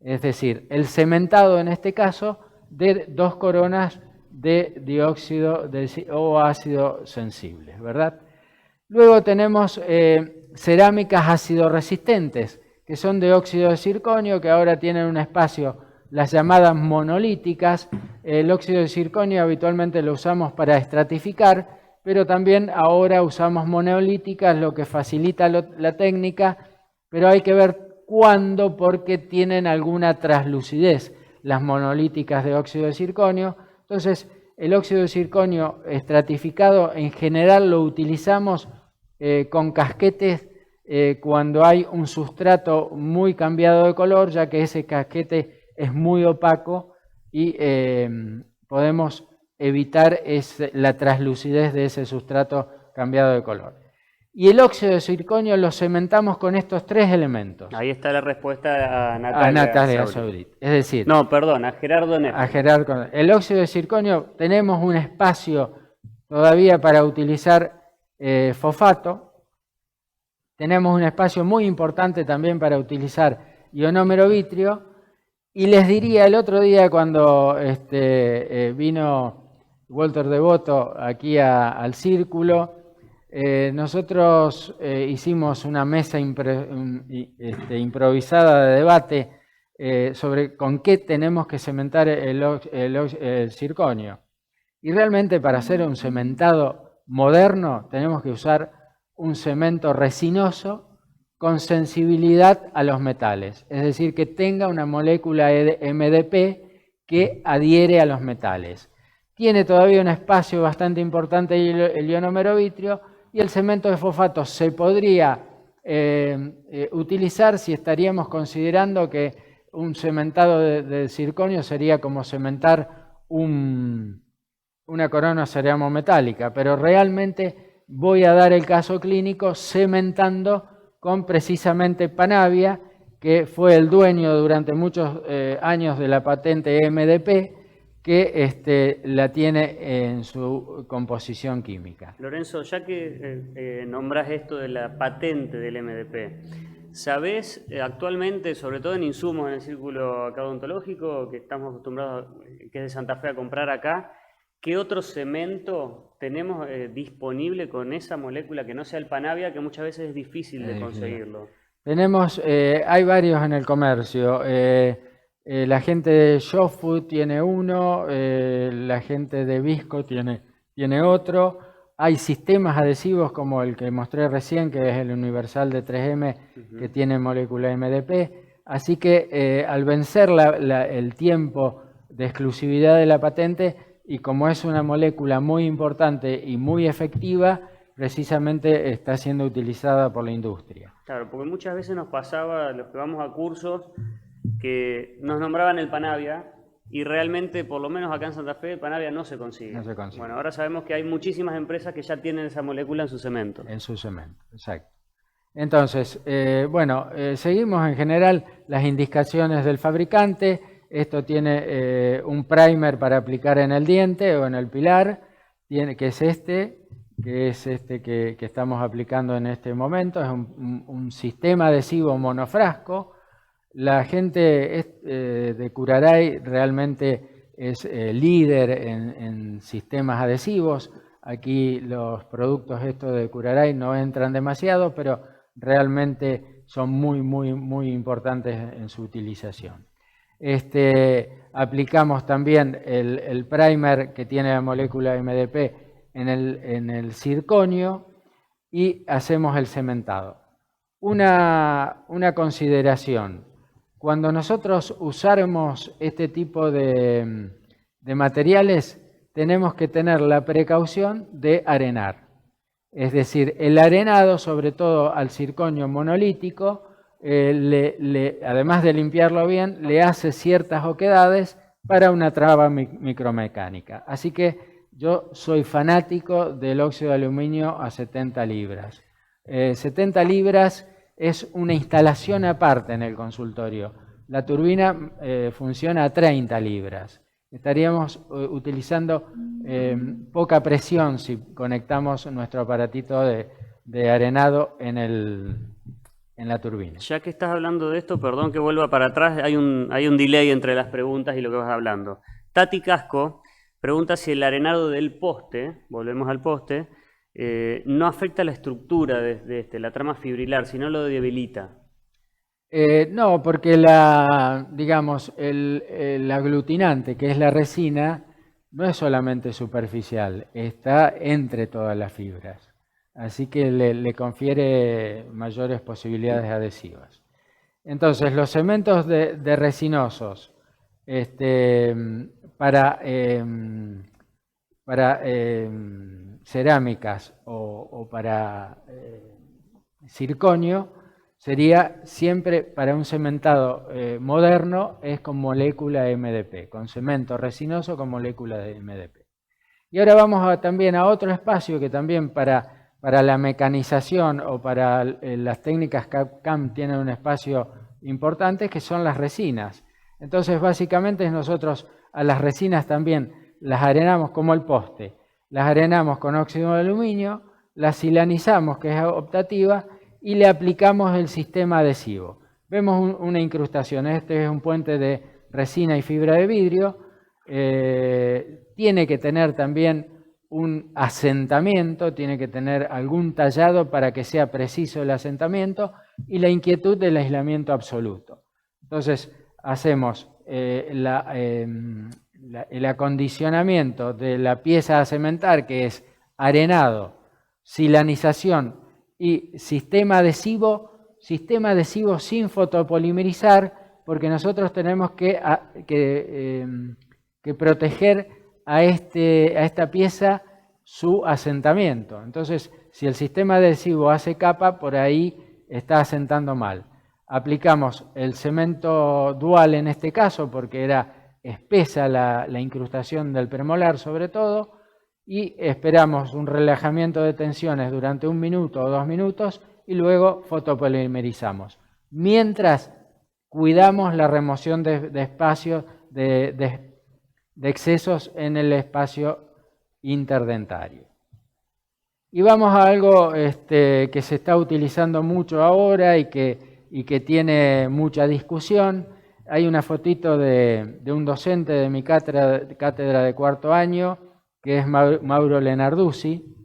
Es decir, el cementado en este caso de 2 coronas de dióxido o ácido sensible, ¿verdad? Luego tenemos cerámicas ácido resistentes, que son de óxido de circonio, que ahora tienen un espacio, las llamadas monolíticas. El óxido de circonio habitualmente lo usamos para estratificar, pero también ahora usamos monolíticas, lo que facilita la técnica, pero hay que ver cuándo, porque tienen alguna translucidez las monolíticas de óxido de circonio. Entonces, el óxido de circonio estratificado en general lo utilizamos con casquetes cuando hay un sustrato muy cambiado de color, ya que ese casquete es muy opaco y podemos evitar la translucidez de ese sustrato cambiado de color. Y el óxido de circonio lo cementamos con estos 3 elementos. Ahí está la respuesta a Natalia Saurit. Es decir, no, perdón, a Gerardo Neff. A Gerardo. El óxido de circonio, tenemos un espacio todavía para utilizar fosfato. Tenemos un espacio muy importante también para utilizar ionómero vitrio. Y les diría, el otro día cuando vino Walter Devoto aquí al círculo, nosotros hicimos una mesa improvisada de debate sobre con qué tenemos que cementar el circonio. Y realmente para hacer un cementado moderno tenemos que usar un cemento resinoso con sensibilidad a los metales, es decir, que tenga una molécula MdP que adhiere a los metales. Tiene todavía un espacio bastante importante el ionómero vitrio, y el cemento de fosfato se podría utilizar si estaríamos considerando que un cementado de circonio sería como cementar una corona ceremometálica, pero realmente voy a dar el caso clínico cementando con precisamente Panavia, que fue el dueño durante muchos años de la patente MdP, que la tiene en su composición química. Lorenzo, ya que nombras esto de la patente del MdP, ¿sabés actualmente, sobre todo en insumos en el círculo acá odontológico, que estamos acostumbrados, que es de Santa Fe, a comprar acá, qué otro cemento tenemos disponible con esa molécula que no sea el Panavia, que muchas veces es difícil de conseguirlo? Tenemos, hay varios en el comercio. La gente de ShopFood tiene uno, la gente de Visco tiene otro. Hay sistemas adhesivos como el que mostré recién, que es el universal de 3M, que tiene molécula MdP. Así que al vencer el tiempo de exclusividad de la patente, y como es una molécula muy importante y muy efectiva, precisamente está siendo utilizada por la industria. Claro, porque muchas veces nos pasaba, los que vamos a cursos, que nos nombraban el Panavia y realmente, por lo menos acá en Santa Fe, el Panavia no se consigue. No se consigue. Bueno, ahora sabemos que hay muchísimas empresas que ya tienen esa molécula en su cemento. En su cemento, exacto. Entonces, seguimos en general las indicaciones del fabricante. Esto tiene un primer para aplicar en el diente o en el pilar, que es este que estamos aplicando en este momento. Es un sistema adhesivo monofrasco. La gente de Curaray realmente es líder en sistemas adhesivos. Aquí los productos estos de Curaray no entran demasiado, pero realmente son muy importantes en su utilización. Aplicamos también el primer que tiene la molécula MdP en el circonio y hacemos el cementado. Una consideración. cuando nosotros usáramos este tipo de materiales, tenemos que tener la precaución de arenar. Es decir, el arenado, sobre todo al zirconio monolítico, además de limpiarlo bien, le hace ciertas oquedades para una traba micromecánica. Así que yo soy fanático del óxido de aluminio a 70 libras. 70 libras es una instalación aparte en el consultorio. La turbina funciona a 30 libras. Estaríamos utilizando poca presión si conectamos nuestro aparatito de arenado en la turbina. Ya que estás hablando de esto, perdón que vuelva para atrás, hay un delay entre las preguntas y lo que vas hablando. Tati Casco pregunta si el arenado del poste, volvemos al poste, no afecta la estructura de la trama fibrilar, sino lo debilita. No, porque digamos, el aglutinante, que es la resina, no es solamente superficial, está entre todas las fibras. Así que le confiere mayores posibilidades adhesivas. Entonces, los cementos de resinosos para cerámicas o para zirconio, sería siempre para un cementado moderno, es con molécula MDP, con cemento resinoso con molécula de MDP. Y ahora vamos también a otro espacio que también para la mecanización o para las técnicas CAD/CAM tienen un espacio importante, que son las resinas. Entonces, básicamente nosotros a las resinas también las arenamos como el poste, las arenamos con óxido de aluminio, las silanizamos, que es optativa, y le aplicamos el sistema adhesivo. Vemos una incrustación. Este es un puente de resina y fibra de vidrio. Tiene que tener también un asentamiento, tiene que tener algún tallado para que sea preciso el asentamiento y la inquietud del aislamiento absoluto. Entonces, hacemos el acondicionamiento de la pieza a cementar, que es arenado, silanización y sistema adhesivo sin fotopolimerizar, porque nosotros tenemos que proteger a esta pieza su asentamiento. Entonces, si el sistema adhesivo hace capa, por ahí está asentando mal. Aplicamos el cemento dual en este caso, porque era espesa la incrustación del premolar sobre todo, y esperamos un relajamiento de tensiones durante 1 minuto o 2 minutos y luego fotopolimerizamos. Mientras cuidamos la remoción de espacios, de excesos en el espacio interdentario. Y vamos a algo que se está utilizando mucho ahora y que tiene mucha discusión. Hay una fotito de un docente de mi cátedra de 4º año, que es Mauro Lenarduzzi.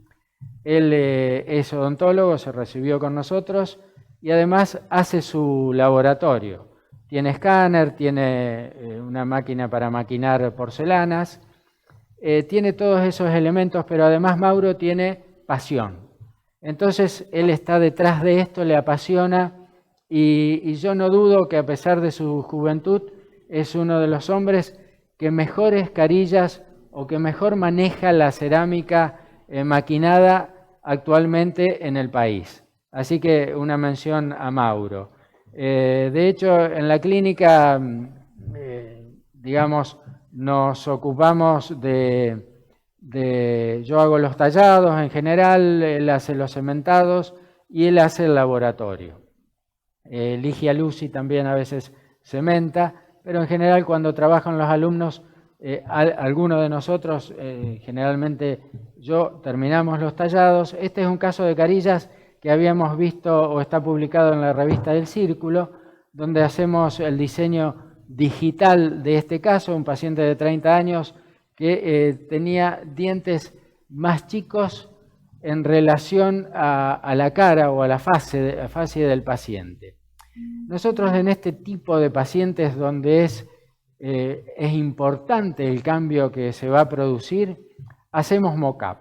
Él es odontólogo, se recibió con nosotros y además hace su laboratorio. Tiene escáner, tiene una máquina para maquinar porcelanas, tiene todos esos elementos, pero además Mauro tiene pasión. Entonces él está detrás de esto, le apasiona y yo no dudo que a pesar de su juventud es uno de los hombres que mejores carillas o que mejor maneja la cerámica maquinada actualmente en el país. Así que una mención a Mauro. De hecho, en la clínica, digamos, nos ocupamos yo hago los tallados en general, él hace los cementados y él hace el laboratorio. Ligia Lucy también a veces cementa, pero en general cuando trabajan los alumnos, algunos de nosotros, generalmente yo, terminamos los tallados. Este es un caso de carillas que habíamos visto o está publicado en la revista del Círculo, donde hacemos el diseño digital de este caso, un paciente de 30 años que tenía dientes más chicos en relación a la cara o a la fase del paciente. Nosotros en este tipo de pacientes donde es importante el cambio que se va a producir, hacemos mock-up.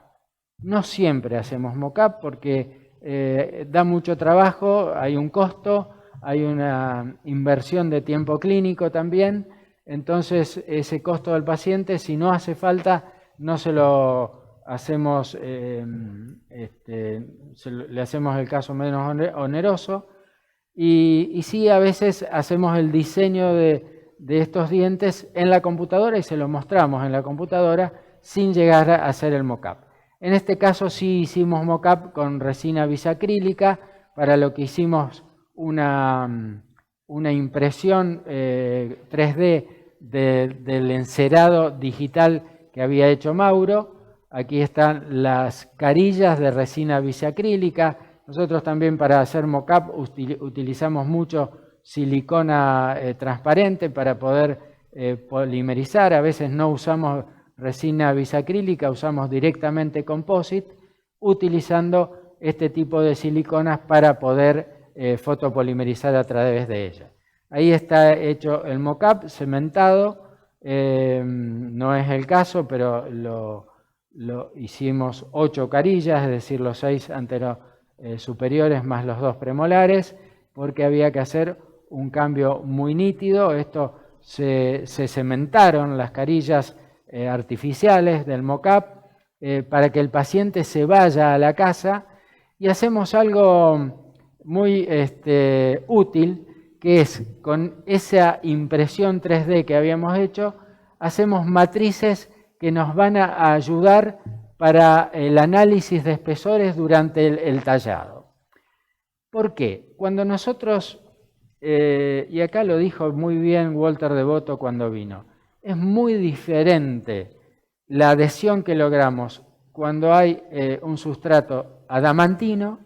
No siempre hacemos mock-up porque da mucho trabajo, hay un costo, hay una inversión de tiempo clínico también, entonces ese costo del paciente, si no hace falta, no se lo hacemos, le hacemos el caso menos oneroso, y sí a veces hacemos el diseño de estos dientes en la computadora y se lo mostramos en la computadora sin llegar a hacer el mock-up. En este caso sí hicimos mock-up con resina bisacrílica, para lo que hicimos una impresión 3D del encerado digital que había hecho Mauro. Aquí están las carillas de resina bisacrílica. Nosotros también para hacer mock-up utilizamos mucho silicona transparente para poder polimerizar. A veces no usamos resina bisacrílica, usamos directamente composite, utilizando este tipo de siliconas para poder fotopolimerizar a través de ellas. Ahí está hecho el mock-up cementado, no es el caso, pero lo hicimos 8 carillas, es decir, los 6 superiores más los 2 premolares, porque había que hacer un cambio muy nítido. Esto se cementaron las carillas artificiales del mock-up para que el paciente se vaya a la casa, y hacemos algo muy útil, que es con esa impresión 3D que habíamos hecho, hacemos matrices que nos van a ayudar para el análisis de espesores durante el tallado. ¿Por qué? Cuando nosotros, y acá lo dijo muy bien Walter Devoto cuando vino, es muy diferente la adhesión que logramos cuando hay un sustrato adamantino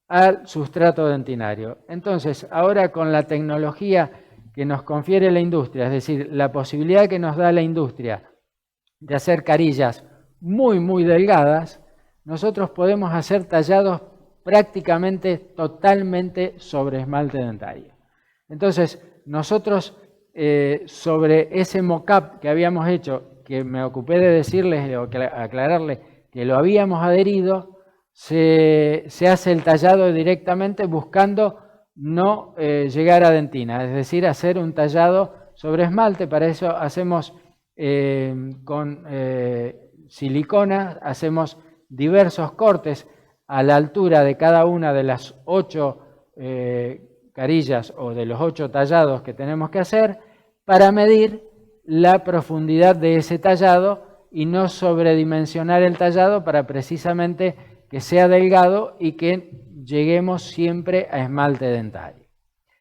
al sustrato dentinario. Entonces, ahora con la tecnología que nos confiere la industria, es decir, la posibilidad que nos da la industria de hacer carillas muy delgadas, nosotros podemos hacer tallados prácticamente totalmente sobre esmalte dentario. Entonces, nosotros sobre ese mock-up que habíamos hecho, que me ocupé de decirles o aclararles que lo habíamos adherido, se hace el tallado directamente buscando no llegar a dentina, es decir, hacer un tallado sobre esmalte. Para eso hacemos con silicona, hacemos diversos cortes a la altura de cada una de las 8 carillas o de los 8 tallados que tenemos que hacer, para medir la profundidad de ese tallado y no sobredimensionar el tallado, para precisamente que sea delgado y que lleguemos siempre a esmalte dentario.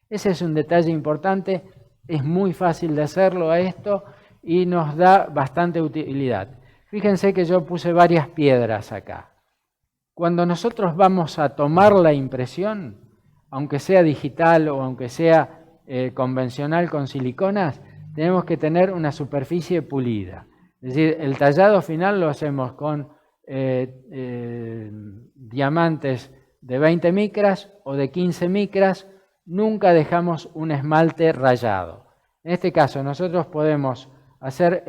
Ese es un detalle importante, es muy fácil de hacerlo a esto y nos da bastante utilidad. Fíjense que yo puse varias piedras acá. Cuando nosotros vamos a tomar la impresión, aunque sea digital o aunque sea convencional con siliconas, tenemos que tener una superficie pulida. Es decir, el tallado final lo hacemos con diamantes de 20 micras o de 15 micras, nunca dejamos un esmalte rayado. En este caso nosotros podemos hacer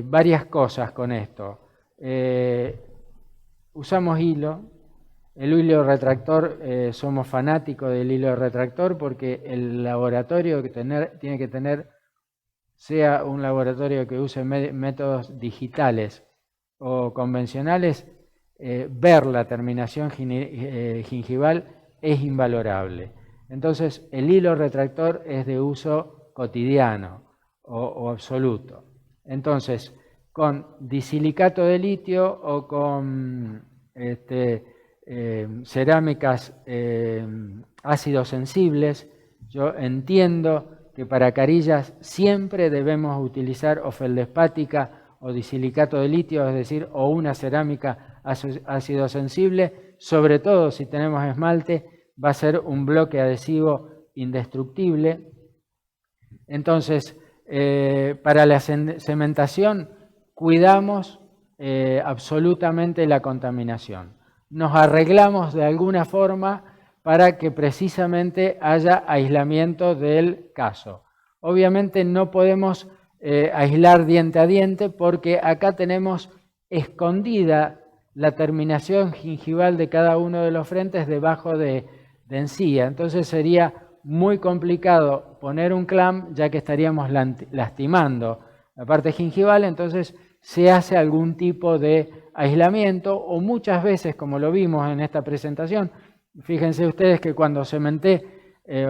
varias cosas con esto. Usamos hilo. El hilo retractor, somos fanáticos del hilo retractor porque el laboratorio tiene que tener, sea un laboratorio que use métodos digitales o convencionales, ver la terminación gingival es invalorable. Entonces el hilo retractor es de uso cotidiano o absoluto. Entonces, con disilicato de litio o con cerámicas ácidos sensibles, yo entiendo que para carillas siempre debemos utilizar o feldespática o disilicato de litio, es decir, o una cerámica ácido sensible, sobre todo si tenemos esmalte, va a ser un bloque adhesivo indestructible. Entonces, para la cementación cuidamos absolutamente la contaminación. Nos arreglamos de alguna forma para que precisamente haya aislamiento del caso. Obviamente no podemos aislar diente a diente porque acá tenemos escondida la terminación gingival de cada uno de los frentes debajo de de encía. Entonces sería muy complicado poner un clamp, ya que estaríamos lastimando la parte gingival. Entonces se hace algún tipo de aislamiento, o muchas veces, como lo vimos en esta presentación, fíjense ustedes que cuando cementé,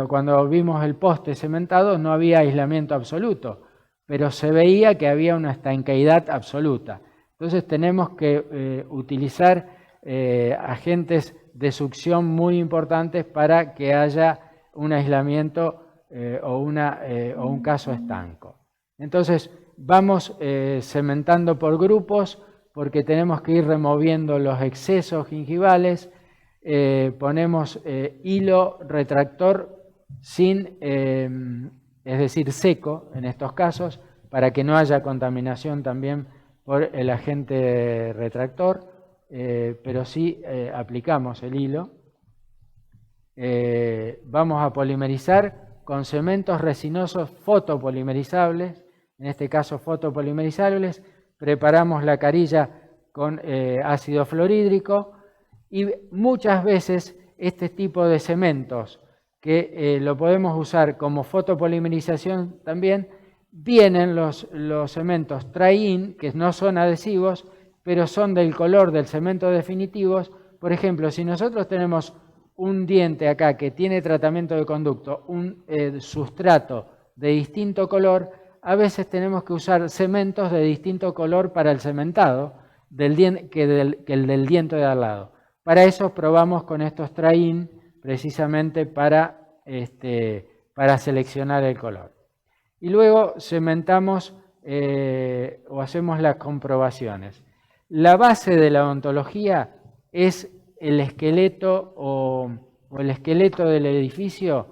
cuando vimos el poste cementado, no había aislamiento absoluto, pero se veía que había una estanqueidad absoluta. Entonces tenemos que utilizar agentes de succión muy importantes para que haya un aislamiento o un caso estanco. Entonces vamos cementando por grupos, porque tenemos que ir removiendo los excesos gingivales. Ponemos hilo retractor sin, es decir, seco en estos casos, para que no haya contaminación también por el agente retractor, pero sí aplicamos el hilo. Vamos a polimerizar con cementos resinosos fotopolimerizables, en este caso fotopolimerizables. Preparamos la carilla con ácido fluorhídrico, y muchas veces este tipo de cementos, que lo podemos usar como fotopolimerización también, vienen los cementos try-in, que no son adhesivos, pero son del color del cemento definitivos. Por ejemplo, si nosotros tenemos un diente acá que tiene tratamiento de conducto, un sustrato de distinto color, a veces tenemos que usar cementos de distinto color para el cementado que el del diente de al lado. Para eso probamos con estos try-in, precisamente para seleccionar el color. Y luego cementamos o hacemos las comprobaciones. La base de la odontología es el esqueleto o el esqueleto del edificio,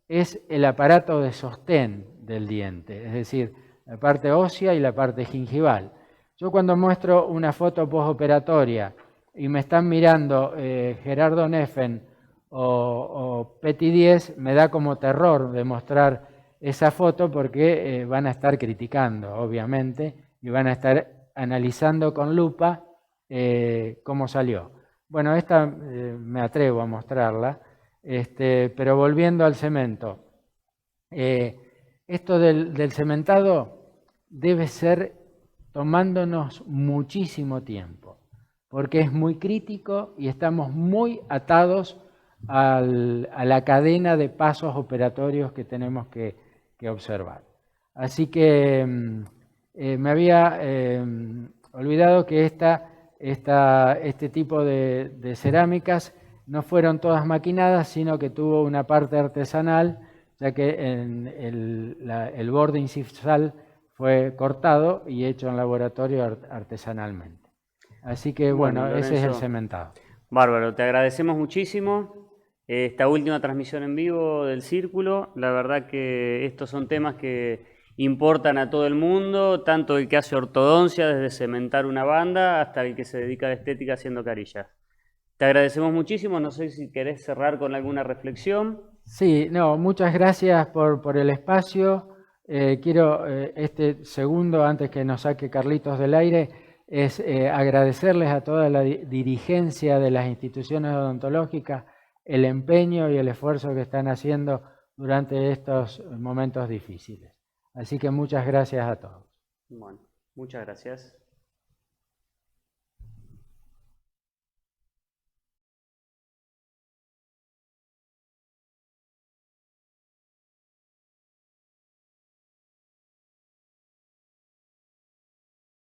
es el aparato de sostén del diente, es decir, la parte ósea y la parte gingival. Yo cuando muestro una foto postoperatoria y me están mirando Gerardo Neffen o Petit 10, me da como terror de mostrar esa foto, porque van a estar criticando, obviamente, y van a estar analizando con lupa cómo salió. Bueno, esta me atrevo a mostrarla, pero volviendo al cemento. Esto del cementado debe ser tomándonos muchísimo tiempo, porque es muy crítico y estamos muy atados a la cadena de pasos operatorios que tenemos que observar. Así que me había olvidado que este tipo de cerámicas no fueron todas maquinadas, sino que tuvo una parte artesanal, ya que el borde incisional fue cortado y hecho en laboratorio artesanalmente. Así que bueno, ese es el cementado. Bárbaro, te agradecemos muchísimo esta última transmisión en vivo del Círculo. La verdad que estos son temas que importan a todo el mundo, tanto el que hace ortodoncia, desde cementar una banda, hasta el que se dedica a la estética haciendo carillas. Te agradecemos muchísimo, no sé si querés cerrar con alguna reflexión. Sí, no, muchas gracias por el espacio. Quiero, este segundo, antes que nos saque Carlitos del aire, es agradecerles a toda la dirigencia de las instituciones odontológicas el empeño y el esfuerzo que están haciendo durante estos momentos difíciles. Así que muchas gracias a todos. Bueno, muchas gracias.